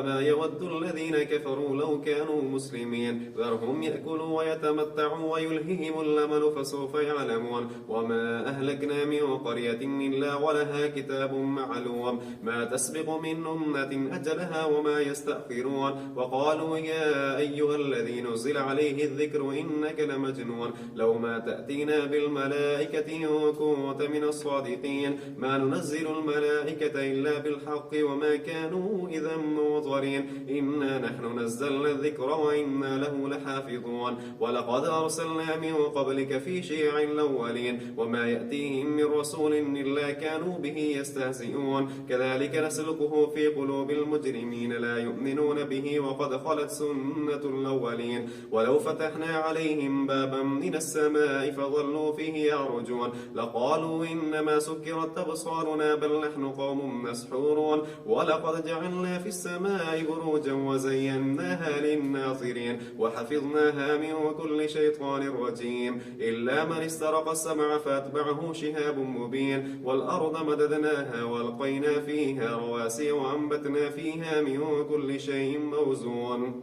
ما يود الذين كفروا لو كانوا مسلمين ذرهم يأكلوا ويتمتعوا ويلههم الأمل فسوف يعلمون وما أهلكنا من قرية إلا ولها كتاب معلوم ما تسبق من أمة أجلها وما يستأخرون وقالوا يا أيها الذي نزل عليه الذكر إنك لمجنون لو ما تأتينا بالملائكة إن كنت من الصادقين ما ننزل الملائكة إلا بالحق وما كانوا إذا منظرين إنا نحن نزلنا الذكر وإنا له لحافظون ولقد أرسلنا من قبلك في شيع الأولين وما يأتيهم من رسول إلا كانوا به يستهزئون كذلك نسلكه في قلوب المجرمين لا يؤمنون به وقد خلت سنة الأولين ولو فتحنا عليهم بابا من السماء فظلوا فيه يعرجون لقالوا إنما سكرت أبصارنا بل نحن قوم مسحورون ولقد جعلنا في السماء بروجا وزيناها للناظرين وحفظناها من كل شيطان رجيم إلا من استرق السمع فأتبعه شهاب مبين والأرض مددناها والقينا فيها رواسي وأنبتنا فيها من كل شيء موزون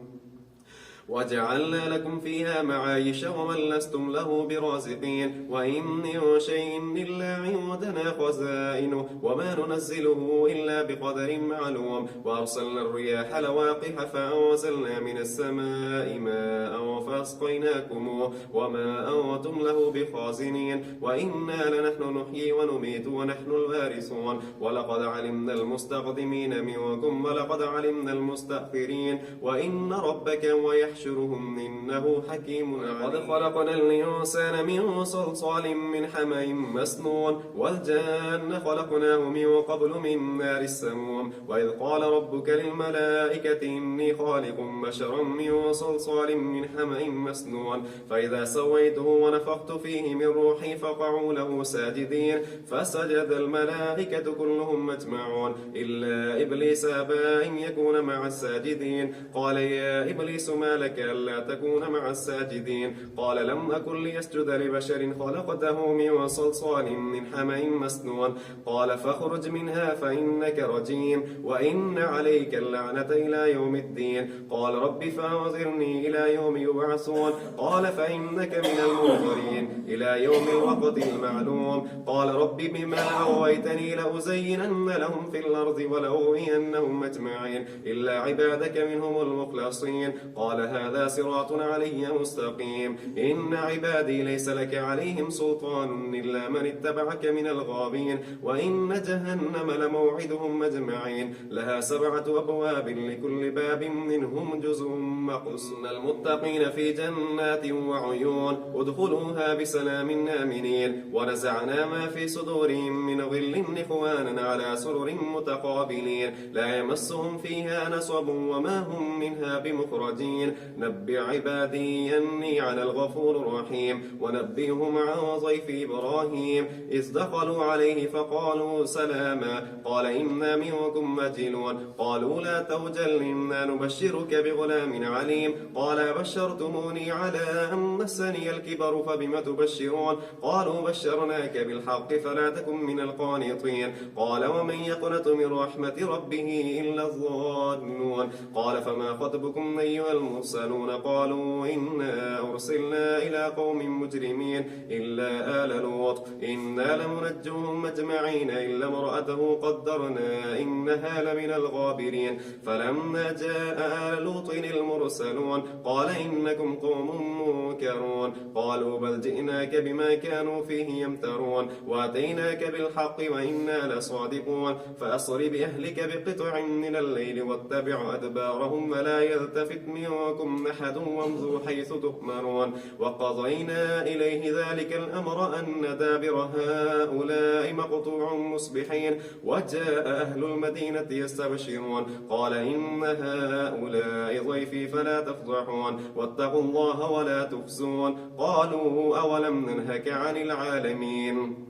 وجعلنا لكم فيها معايش ومن لستم له برازقين وإن من شيء إلا عندنا خزائنه وما ننزله إلا بقدر معلوم وأرسلنا الرياح لواقح فأنزلنا من السماء ماء فأسقيناكم وما أنتم له بخازنين وإنا لنحن نحيي ونميت ونحن الوارثون ولقد علمنا المستقدمين منكم ولقد علمنا المستأخرين وإن ربك ويحشرهم إنه حكيم عليم قد خلقنا الإنسان من صلصال من حمأ مسنون والجان خلقناه من قبل من نار السموم وإذ قال ربك للملائكة إني خالق بشرا من صلصال من حمأ مسنون فإذا سويته ونفخت فيه من روحي فقعوا له ساجدين فسجد الملائكة كلهم أجمعون إلا إبليس أبى أن يكون مع الساجدين قال يا إبليس ما لك ألا تكون مع الساجدين قال لم أكن ليسجد لبشر خلقته من صلصال من حمأ مسنون قال فاخرج منها فإنك رجيم وإن عليك اللعنة إلى يوم الدين قال رب فأنظرني إلى يوم يبعثون قال فإنك من المنظرين إلى يوم الوقت المعلوم قال رب بما أغويتني لأزينن لهم في الأرض ولأغوينهم أجمعين إلا عبادك منهم المخلصين قال هذا صراط علي مستقيم إن عبادي ليس لك عليهم سلطان إلا من اتبعك من الغابين وإن جهنم لموعدهم أجمعين لها 7 أبواب لكل باب منهم جزء مقسم المتقين في جنات وعيون ادخلوها بسلام آمنين ونزعنا ما في صدورهم من غل إخوانا على سرر متقابلين لا يمسهم فيها نصب وما هم منها بمخرجين نبئ عبادي أني على الغفور الرحيم ونبئهم عن ضيف إبراهيم إذ دخلوا عليه فقالوا سلاما قال إنا منكم وجلون قالوا لا توجل إنا نبشرك بغلام عليم قال بشرتموني على أن مسني الكبر فبم تبشرون قالوا بشرناك بالحق فلا تكن من القانطين قال ومن يقنط من رحمة ربه إلا الضالون قال فما خطبكم أيها المرسلون قالوا إنا أرسلنا إلى قوم مجرمين إلا آل لوط إنا لمنجوهم أجمعين إلا امرأته قدرنا إنها لمن الغابرين فلما جاء آل لوط المرسلون قال إنكم قوم منكرون قالوا بل جئناك بما كانوا فيه يمترون وأتيناك بالحق وإنا لصادقون فأصر بأهلك بقطع من الليل واتبع أدبارهم ولا يلتفت منكم أحد وامضوا حيث تؤمرون وقضينا إليه ذلك الأمر أن دابر هؤلاء مقطوع مصبحين وجاء أهل المدينة يستبشرون قال إن هؤلاء ضيفي فلا تفضحون واتقوا الله ولا تخزون قالوا أولم ننهك عن العالمين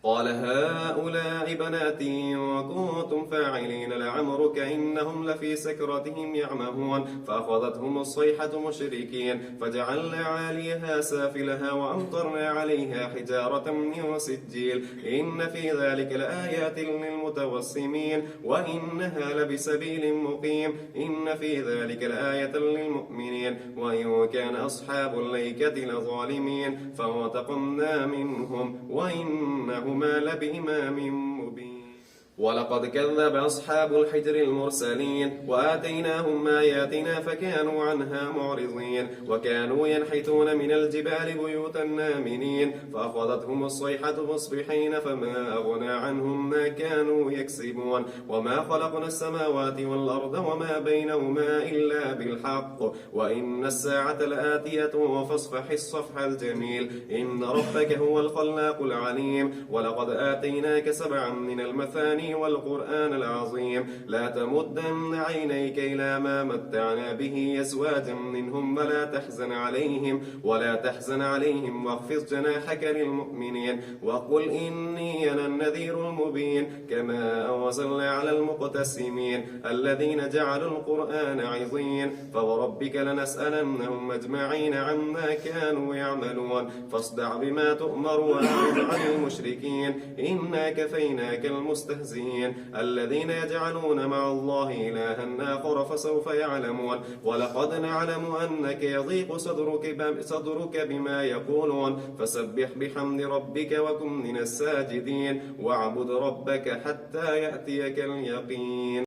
قال هؤلاء بناتي وكنتم فاعلين لعمرك إنهم لفي سكرتهم يعمهون فأخذتهم الصيحة مشركين فجعلنا عاليها سافلها وأمطرنا عليها حجارة من سجيل إن في ذلك لآيات المتوسمين وإنها لبسبيل مقيم إن في ذلك لآية للمؤمنين وإن كان أصحاب الأيكة لظالمين فانتقمنا منهم وإنهما لبإمام مبين ولقد كذب أصحاب الحجر المرسلين وآتيناهم آياتنا فكانوا عنها معرضين وكانوا ينحتون من الجبال بيوتا آمنين فأخذتهم الصيحة مصبحين فما أغنى عنهم ما كانوا يكسبون وما خلقنا السماوات والأرض وما بينهما إلا بالحق وإن الساعة لآتية فاصفح الصفح الجميل إن ربك هو الخلاق العليم ولقد آتيناك سبعا من المثاني والقرآن العظيم لا تمدن عينيك إلى ما متعنا به أزواجا منهم ولا تحزن عليهم واخفض جناحك للمؤمنين وقل إني أنا النذير المبين كما أنزلنا على المقتسمين الذين جعلوا القرآن عظيم فوربك لنسألنهم أجمعين عما كانوا يعملون فاصدع بما تؤمر وأعرض عن المشركين إنا كفيناك المستهزئين الذين يجعلون مع الله إلها آخر فسوف يعلمون ولقد نعلم أنك يضيق صدرك بما يقولون فسبح بحمد ربك وكن من الساجدين واعبد ربك حتى يأتيك اليقين